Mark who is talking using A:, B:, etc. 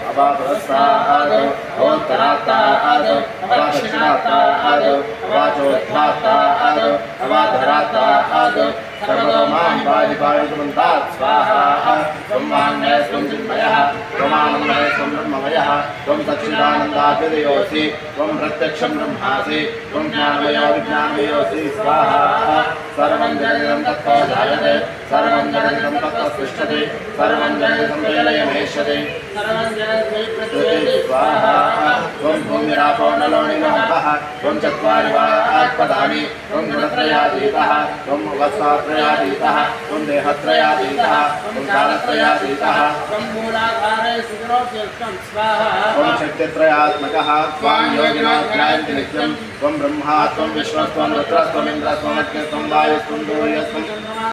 A: अवापुरस्तात् अवोत्तरात्तात् अवादक्षिणात्तात् अवाचोद्धात्तात् अवाधरात्तात् सर्वतो मां पाहि पायितुमन्तात् स्वाहा त्वं वाङ्मयः त्वं चिन्मयः त्वमानन्दः त्वं ब्रह्ममयः त्वं सच्चिदानन्दाभ्युदयोऽसि त्वं प्रत्यक्षं ब्रह्मासि त्वं ज्ञानमयो विज्ञानमयोऽसि स्वाहा सर्वं जगदिदं तत्तो जायते सर्वं जगदिदं तत्तो तिष्ठति सर्वं जगदिदं लयमेष्यति सर्वं जगद् स्वाहा त्वं भूमिरापो नलो निगमः त्वं चत्वारि वाक्पदानि त्वं गुणत्रयातीतः त्वं वत्सात्रयातीतः त्वं देहत्रयातीतः त्वं कालत्रयातीतः त्वं मूलाधारे सुगुणोऽप्युक्तं स्वाहा त्वं शक्तित्रयात्मकः त्वां योगिनो ध्यायन्ति नित्यं त्वं ब्रह्मा त्वं विष्णुस्त्वं रुद्रस्त्वमिन्द्रस्त्वमग्निस्त्वं वायुस्त्वं सूर्यस्त्वं